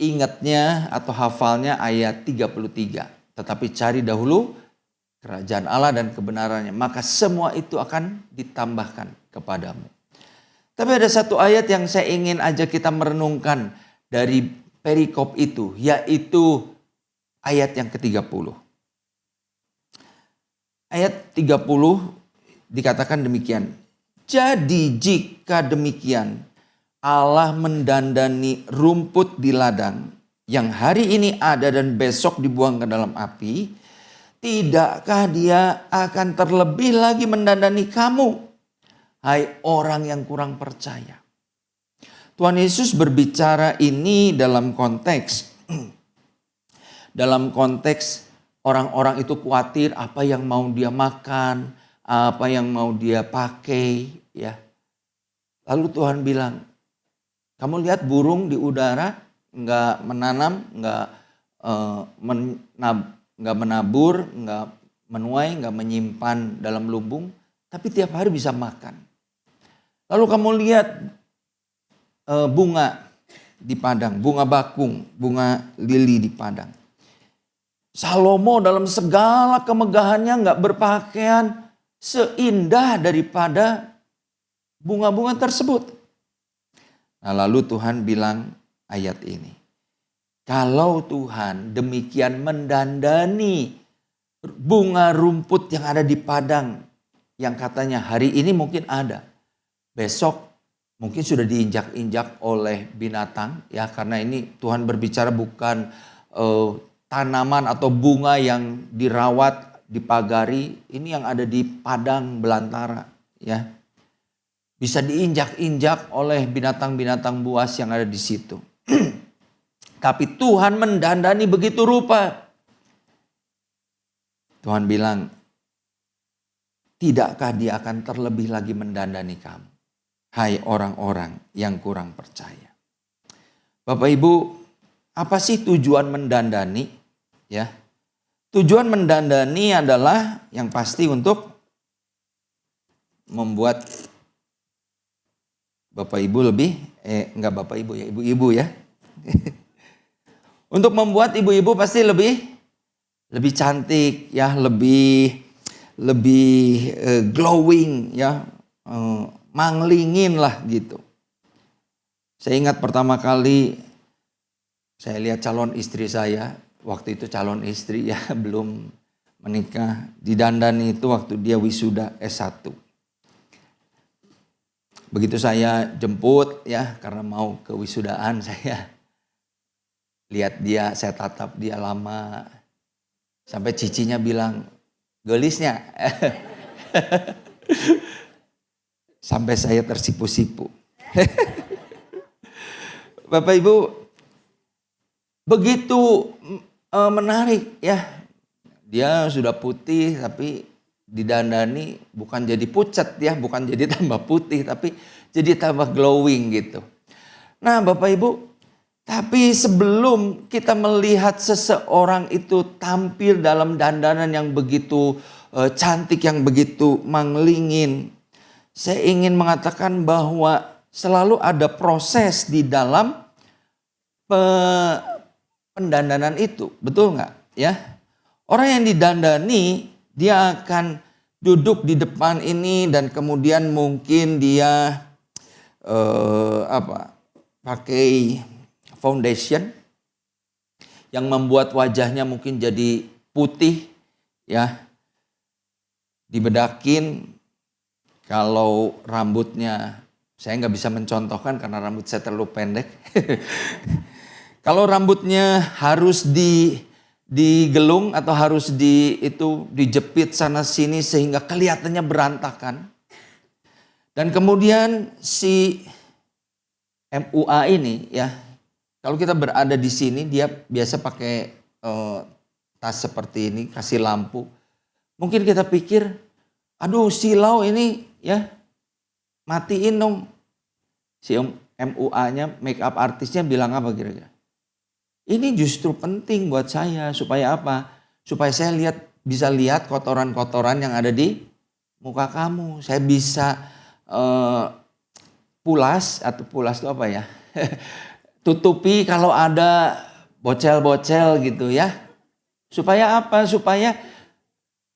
ingatnya atau hafalnya ayat 33. Tetapi cari dahulu kerajaan Allah dan kebenarannya, maka semua itu akan ditambahkan kepadamu. Tapi ada satu ayat yang saya ingin ajak kita merenungkan dari perikop itu, yaitu ayat yang ke-30. Ayat 30 dikatakan demikian. Jadi jika demikian, Allah mendandani rumput di ladang yang hari ini ada dan besok dibuang ke dalam api, tidakkah Dia akan terlebih lagi mendandani kamu, hai orang yang kurang percaya? Tuhan Yesus berbicara ini dalam konteks orang-orang itu khawatir apa yang mau dia makan, apa yang mau dia pakai, ya. Lalu Tuhan bilang, kamu lihat burung di udara, nggak menanam, nggak menabur, nggak menuai, nggak menyimpan dalam lumbung, tapi tiap hari bisa makan. Lalu kamu lihat bunga di padang, bunga bakung, bunga lili di padang. Salomo dalam segala kemegahannya nggak berpakaian seindah daripada bunga-bunga tersebut. Nah, lalu Tuhan bilang ayat ini. Kalau Tuhan demikian mendandani bunga rumput yang ada di padang, yang katanya hari ini mungkin ada, besok mungkin sudah diinjak-injak oleh binatang, ya, karena ini Tuhan berbicara bukan tanaman atau bunga yang dirawat, dipagari, ini yang ada di padang belantara, ya. Bisa diinjak-injak oleh binatang-binatang buas yang ada di situ. Tapi Tuhan mendandani begitu rupa. Tuhan bilang, tidakkah Dia akan terlebih lagi mendandani kamu, hai orang-orang yang kurang percaya? Bapak Ibu, apa sih tujuan mendandani? Ya, tujuan mendandani adalah yang pasti untuk membuat Bapak Ibu lebih, enggak Bapak Ibu ya, ibu-ibu ya. Untuk membuat ibu-ibu pasti lebih cantik ya, lebih glowing ya, manglingin lah gitu. Saya ingat pertama kali saya lihat calon istri saya, waktu itu calon istri ya, belum menikah, didandani itu waktu dia wisuda S1. Begitu saya jemput ya, karena mau ke wisudaan, saya lihat dia, saya tatap dia lama. Sampai cicinya bilang, gelisnya. Sampai saya tersipu-sipu. Bapak Ibu, begitu menarik ya. Dia sudah putih tapi didandani bukan jadi pucat ya, bukan jadi tambah putih tapi jadi tambah glowing gitu. Nah Bapak Ibu, tapi sebelum kita melihat seseorang itu tampil dalam dandanan yang begitu cantik, yang begitu manglingin, saya ingin mengatakan bahwa selalu ada proses di dalam pendandanan itu, betul nggak? Ya, orang yang didandani dia akan duduk di depan ini dan kemudian mungkin dia pakai foundation yang membuat wajahnya mungkin jadi putih ya, dibedakin. Kalau rambutnya, saya nggak bisa mencontohkan karena rambut saya terlalu pendek. Kalau rambutnya harus digelung atau harus dijepit sana sini sehingga kelihatannya berantakan. Dan kemudian si MUA ini ya, kalau kita berada di sini dia biasa pakai tas seperti ini, kasih lampu. Mungkin kita pikir, aduh silau ini ya, matiin dong. Si MUA-nya, make up artisnya bilang apa kira-kira? Ini justru penting buat saya, supaya apa? Supaya saya bisa lihat kotoran-kotoran yang ada di muka kamu. Saya bisa pulas itu apa ya? Tutupi kalau ada bocel-bocel gitu ya. Supaya apa? Supaya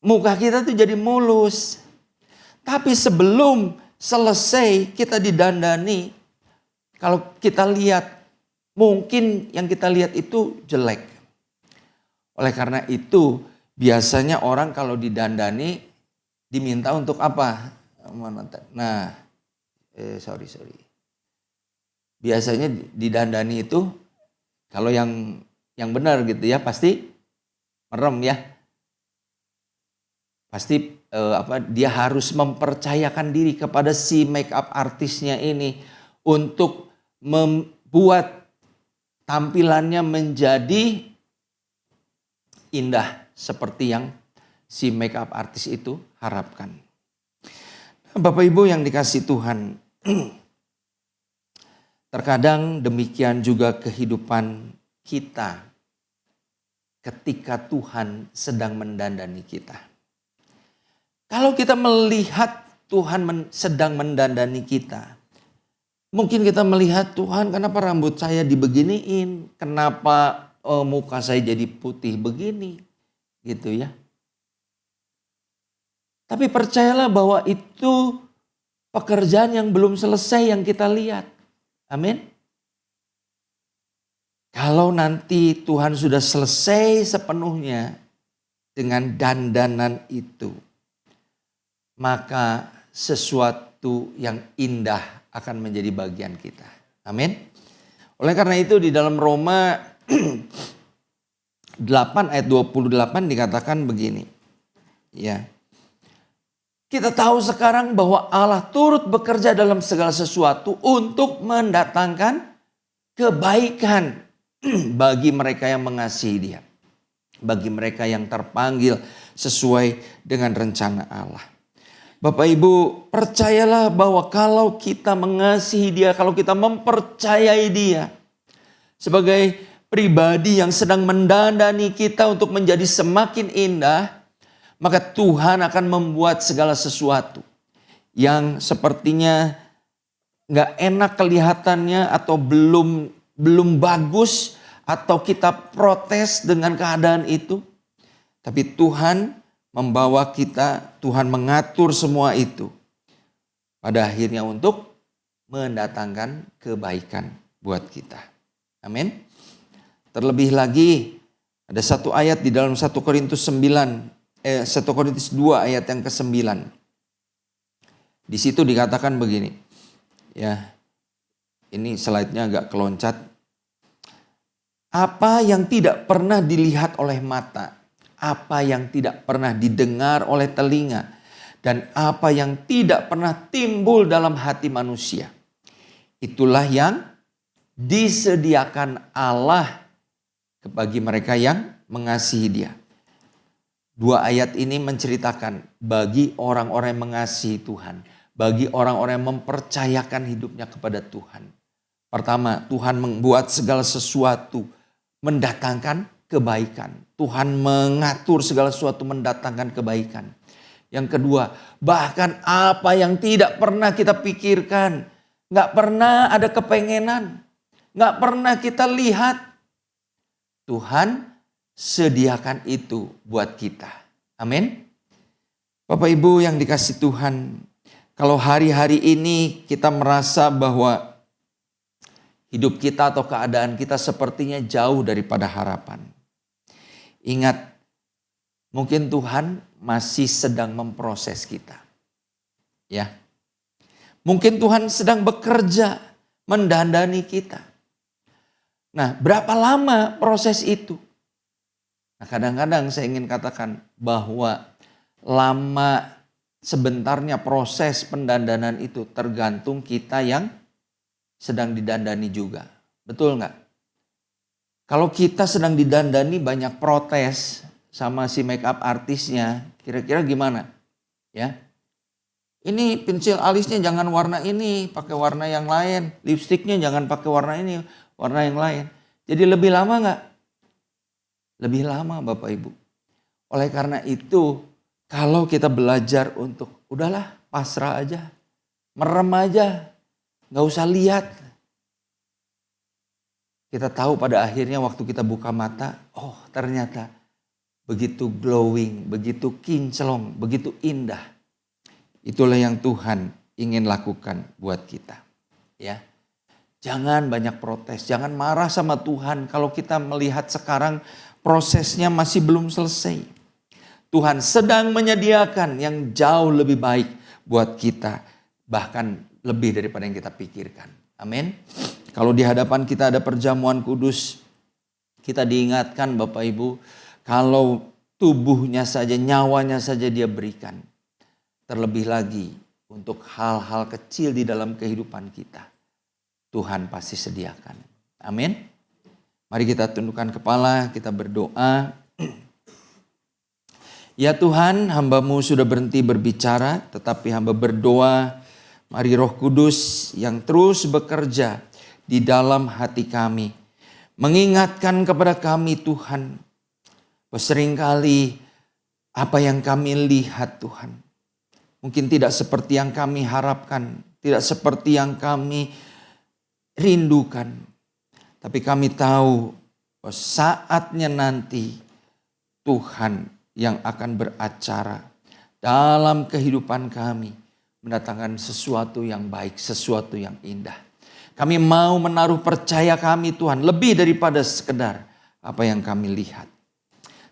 muka kita tuh jadi mulus. Tapi sebelum selesai kita didandani, kalau kita lihat, mungkin yang kita lihat itu jelek. Oleh karena itu, biasanya orang kalau didandani diminta untuk apa? Nah, sorry. Biasanya didandani itu kalau yang benar gitu ya, pasti merem ya. Pasti dia harus mempercayakan diri kepada si make up artisnya ini untuk membuat tampilannya menjadi indah seperti yang si make up artis itu harapkan. Bapak Ibu yang dikasih Tuhan, terkadang demikian juga kehidupan kita ketika Tuhan sedang mendandani kita. Kalau kita melihat Tuhan sedang mendandani kita, mungkin kita melihat, Tuhan kenapa rambut saya dibeginiin, kenapa muka saya jadi putih begini, gitu ya. Tapi percayalah bahwa itu pekerjaan yang belum selesai yang kita lihat. Amin. Kalau nanti Tuhan sudah selesai sepenuhnya dengan dandanan itu, maka sesuatu yang indah akan menjadi bagian kita. Amin. Oleh karena itu di dalam Roma 8 ayat 28 dikatakan begini. Ya. Kita tahu sekarang bahwa Allah turut bekerja dalam segala sesuatu untuk mendatangkan kebaikan bagi mereka yang mengasihi Dia. Bagi mereka yang terpanggil sesuai dengan rencana Allah. Bapak Ibu, percayalah bahwa kalau kita mengasihi Dia, kalau kita mempercayai Dia sebagai pribadi yang sedang mendandani kita untuk menjadi semakin indah, maka Tuhan akan membuat segala sesuatu yang sepertinya gak enak kelihatannya atau belum bagus atau kita protes dengan keadaan itu. Tapi Tuhan membawa kita, Tuhan mengatur semua itu pada akhirnya untuk mendatangkan kebaikan buat kita. Amin. Terlebih lagi ada satu ayat di dalam 1 Korintus 2 ayat yang ke-9. Di situ dikatakan begini. Ya. Ini slide-nya agak keloncat. Apa yang tidak pernah dilihat oleh mata, apa yang tidak pernah didengar oleh telinga, dan apa yang tidak pernah timbul dalam hati manusia, itulah yang disediakan Allah bagi mereka yang mengasihi Dia. Dua ayat ini menceritakan bagi orang-orang yang mengasihi Tuhan, bagi orang-orang yang mempercayakan hidupnya kepada Tuhan. Pertama, Tuhan membuat segala sesuatu mendatangkan kebaikan. Tuhan mengatur segala sesuatu mendatangkan kebaikan. Yang kedua, bahkan apa yang tidak pernah kita pikirkan, gak pernah ada kepengenan, gak pernah kita lihat, Tuhan sediakan itu buat kita. Amin. Bapak Ibu yang dikasih Tuhan, kalau hari-hari ini kita merasa bahwa hidup kita atau keadaan kita sepertinya jauh daripada harapan. Ingat, mungkin Tuhan masih sedang memproses kita. Ya. Mungkin Tuhan sedang bekerja mendandani kita. Nah, berapa lama proses itu? Nah, kadang-kadang saya ingin katakan bahwa lama sebentarnya proses pendandanan itu tergantung kita yang sedang didandani juga. Betul nggak? Kalau kita sedang didandani banyak protes sama si make up artisnya, kira-kira gimana? Ya, ini pensil alisnya jangan warna ini, pakai warna yang lain. Lipstiknya jangan pakai warna ini, warna yang lain. Jadi lebih lama nggak? Lebih lama Bapak Ibu. Oleh karena itu, kalau kita belajar untuk udahlah pasrah aja, merem aja, nggak usah lihat. Kita tahu pada akhirnya waktu kita buka mata, oh ternyata begitu glowing, begitu kinclong, begitu indah. Itulah yang Tuhan ingin lakukan buat kita. Ya, jangan banyak protes, jangan marah sama Tuhan kalau kita melihat sekarang prosesnya masih belum selesai. Tuhan sedang menyediakan yang jauh lebih baik buat kita, bahkan lebih daripada yang kita pikirkan. Amin. Kalau di hadapan kita ada perjamuan kudus, kita diingatkan Bapak Ibu, kalau tubuhnya saja, nyawanya saja Dia berikan. Terlebih lagi untuk hal-hal kecil di dalam kehidupan kita, Tuhan pasti sediakan. Amin. Mari kita tundukkan kepala, kita berdoa. Ya Tuhan, hamba-Mu sudah berhenti berbicara, tetapi hamba berdoa, mari Roh Kudus yang terus bekerja di dalam hati kami, mengingatkan kepada kami Tuhan, seringkali apa yang kami lihat Tuhan, mungkin tidak seperti yang kami harapkan, tidak seperti yang kami rindukan. Tapi kami tahu bahwa saatnya nanti Tuhan yang akan beracara dalam kehidupan kami, mendatangkan sesuatu yang baik, sesuatu yang indah. Kami mau menaruh percaya kami Tuhan lebih daripada sekedar apa yang kami lihat.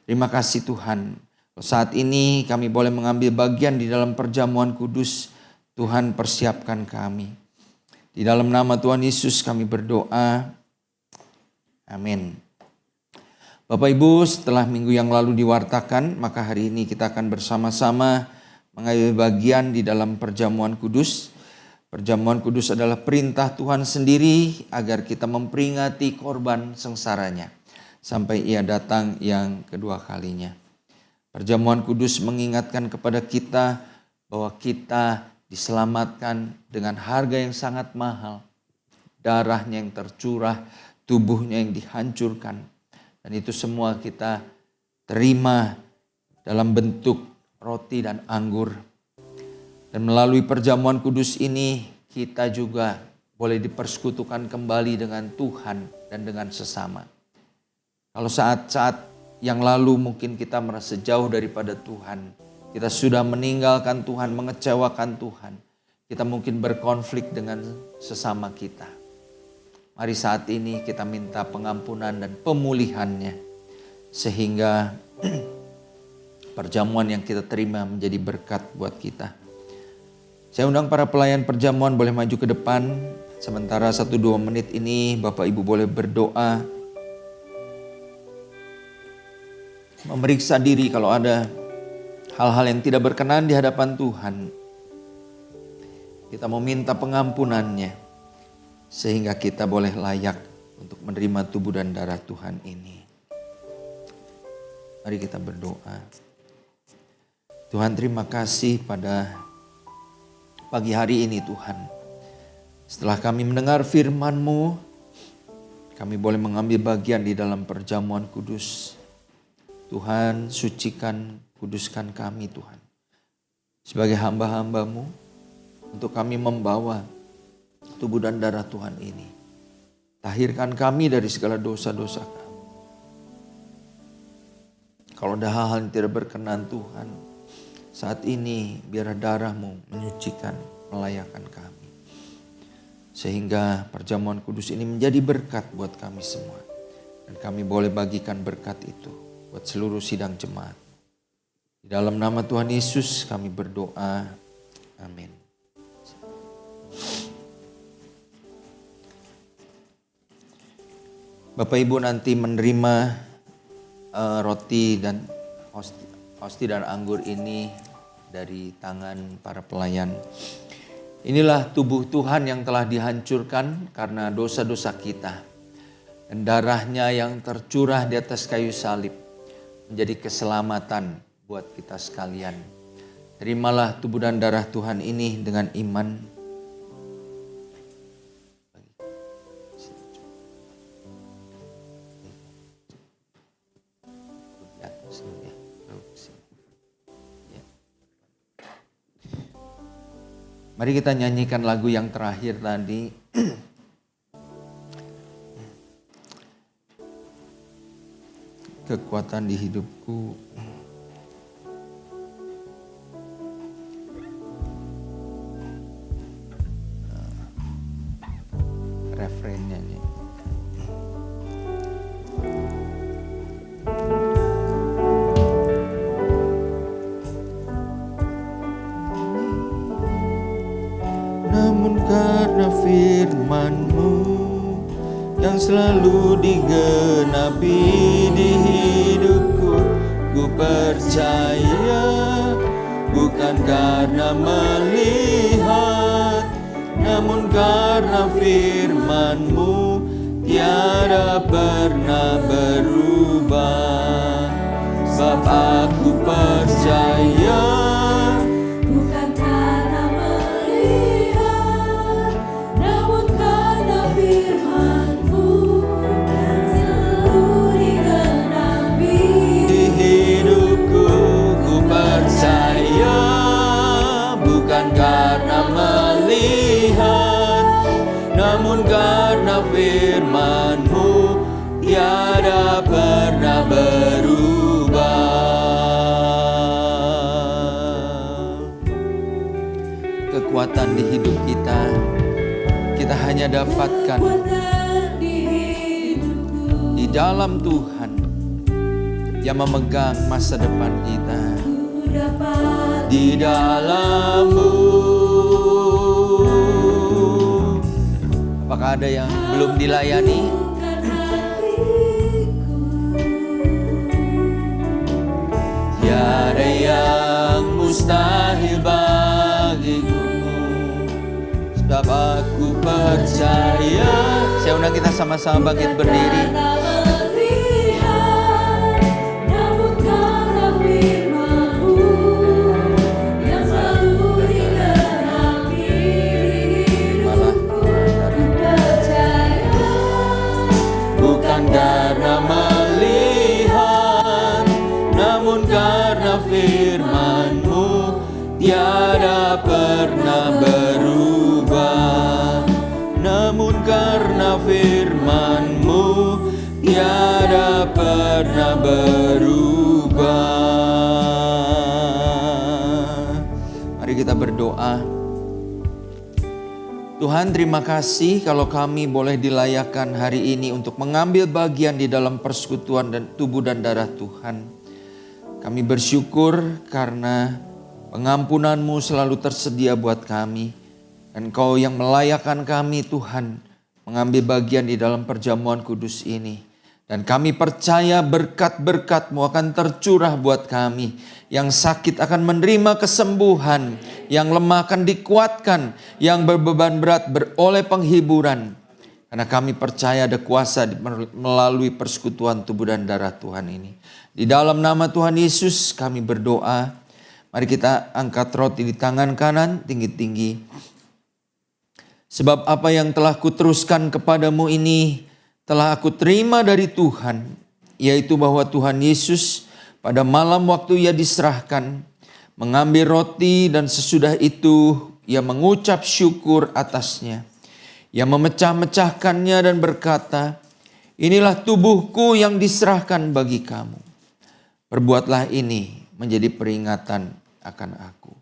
Terima kasih Tuhan. Saat ini kami boleh mengambil bagian di dalam perjamuan kudus. Tuhan persiapkan kami. Di dalam nama Tuhan Yesus kami berdoa. Amin. Bapak Ibu, setelah minggu yang lalu diwartakan, maka hari ini kita akan bersama-sama mengambil bagian di dalam perjamuan kudus. Perjamuan kudus adalah perintah Tuhan sendiri agar kita memperingati korban sengsaranya sampai Ia datang yang kedua kalinya. Perjamuan kudus mengingatkan kepada kita bahwa kita diselamatkan dengan harga yang sangat mahal. Darahnya yang tercurah, tubuhnya yang dihancurkan. Dan itu semua kita terima dalam bentuk roti dan anggur. Dan melalui perjamuan kudus ini kita juga boleh dipersekutukan kembali dengan Tuhan dan dengan sesama. Kalau saat-saat yang lalu mungkin kita merasa jauh daripada Tuhan. Kita sudah meninggalkan Tuhan, mengecewakan Tuhan. Kita mungkin berkonflik dengan sesama kita. Mari saat ini kita minta pengampunan dan pemulihannya. Sehingga perjamuan yang kita terima menjadi berkat buat kita. Saya undang para pelayan perjamuan boleh maju ke depan. Sementara 1-2 menit ini Bapak Ibu boleh berdoa. Memeriksa diri kalau ada hal-hal yang tidak berkenan di hadapan Tuhan. Kita meminta pengampunannya sehingga kita boleh layak untuk menerima tubuh dan darah Tuhan ini. Mari kita berdoa. Tuhan, terima kasih pada pagi hari ini Tuhan. Setelah kami mendengar firman-Mu, kami boleh mengambil bagian di dalam perjamuan kudus. Tuhan, sucikan, kuduskan kami Tuhan. Sebagai hamba-hamba-Mu, untuk kami membawa tubuh dan darah Tuhan ini. Tahirkan kami dari segala dosa-dosa kami. Kalau ada hal-hal yang tidak berkenan Tuhan, saat ini biar darah-Mu menyucikan, melayakkan kami. Sehingga perjamuan kudus ini menjadi berkat buat kami semua. Dan kami boleh bagikan berkat itu buat seluruh sidang jemaat. Di dalam nama Tuhan Yesus kami berdoa. Amin. Bapak Ibu nanti menerima roti dan hosti dan anggur ini dari tangan para pelayan. Inilah tubuh Tuhan yang telah dihancurkan karena dosa-dosa kita. Dan darahnya yang tercurah di atas kayu salib menjadi keselamatan buat kita sekalian. Terimalah tubuh dan darah Tuhan ini dengan iman. Mari kita nyanyikan lagu yang terakhir tadi. Kekuatan di hidupku. Refrennya nih. Namun karena firman-Mu yang selalu digenapi di hidupku, ku percaya bukan karena melihat, namun karena firman-Mu tiada pernah berubah. Sebab aku percaya bukan karena melihat, namun karena firman-Mu yang selalu digenapi di hidupku, ku percaya bukan karena melihat, namun karena firman-Mu tiada pernah berubah. Kekuatan di hidup kita hanya dapatkan kekuatan di hidupku. di dalam Tuhan yang memegang masa depan kita. Ku dapat Di dalam-Mu. Apakah ada yang belum dilayani? bukan hatiku. Tiada yang mustahil bagiku. Sebab aku percaya. Saya undang kita sama-sama bangkit berdiri. Karena melihat, namun karena firman-Mu yang selalu digenapi di hidupku. Ku percaya Bukan karena melihat, namun karena firman-Mu tiada pernah berubah. Namun karena firman-Mu tiada pernah berubah. Mari kita berdoa. Tuhan, terima kasih kalau kami boleh dilayakkan hari ini untuk mengambil bagian di dalam persekutuan dan tubuh dan darah Tuhan. Kami bersyukur karena pengampunan-Mu selalu tersedia buat kami. Dan Engkau yang melayakkan kami Tuhan mengambil bagian di dalam perjamuan kudus ini. Dan kami percaya berkat-berkat-Mu akan tercurah buat kami. Yang sakit akan menerima kesembuhan, yang lemah akan dikuatkan, yang berbeban berat beroleh penghiburan. Karena kami percaya ada kuasa melalui persekutuan tubuh dan darah Tuhan ini. Di dalam nama Tuhan Yesus kami berdoa. Mari kita angkat roti di tangan kanan tinggi-tinggi. Sebab apa yang telah kuteruskan kepadamu ini telah aku terima dari Tuhan. Yaitu bahwa Tuhan Yesus pada malam waktu Ia diserahkan, mengambil roti dan sesudah itu Ia mengucap syukur atasnya. Ia memecah-mecahkannya dan berkata, inilah tubuhku yang diserahkan bagi kamu. Perbuatlah ini menjadi peringatan akan aku.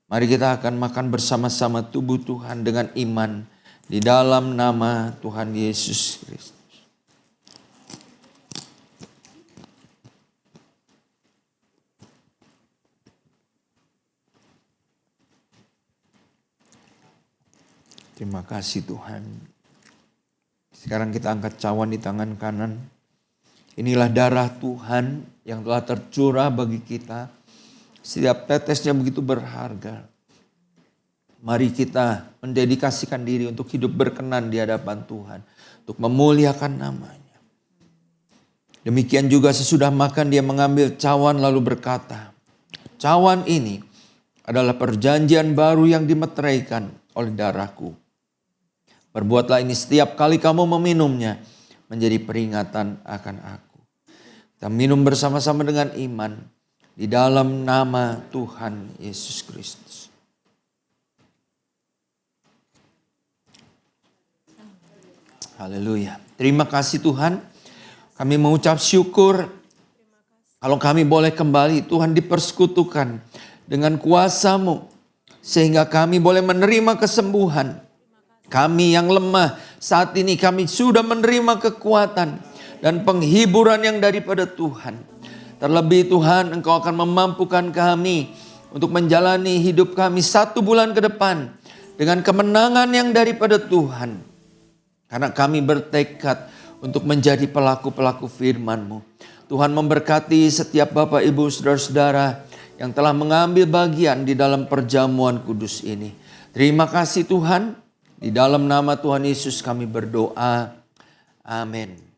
Mari kita akan makan bersama-sama tubuh Tuhan dengan iman di dalam nama Tuhan Yesus Kristus. Terima kasih Tuhan. Sekarang kita angkat cawan di tangan kanan. Inilah darah Tuhan yang telah tercurah bagi kita. Setiap tetesnya begitu berharga. Mari kita mendedikasikan diri untuk hidup berkenan di hadapan Tuhan. Untuk memuliakan namanya. Demikian juga sesudah makan dia mengambil cawan lalu berkata, cawan ini adalah perjanjian baru yang dimeteraikan oleh darahku. Perbuatlah ini setiap kali kamu meminumnya menjadi peringatan akan aku. Kita minum bersama-sama dengan iman di dalam nama Tuhan Yesus Kristus. Haleluya. Terima kasih Tuhan. Kami mengucap syukur kalau kami boleh kembali Tuhan dipersekutukan dengan kuasa-Mu. Sehingga kami boleh menerima kesembuhan. Kami yang lemah saat ini kami sudah menerima kekuatan dan penghiburan yang daripada Tuhan. Terlebih Tuhan Engkau akan memampukan kami untuk menjalani hidup kami 1 bulan ke depan dengan kemenangan yang daripada Tuhan. Karena kami bertekad untuk menjadi pelaku-pelaku firman-Mu. Tuhan memberkati setiap Bapak, Ibu, Saudara-saudara yang telah mengambil bagian di dalam perjamuan kudus ini. Terima kasih Tuhan. Di dalam nama Tuhan Yesus kami berdoa. Amin.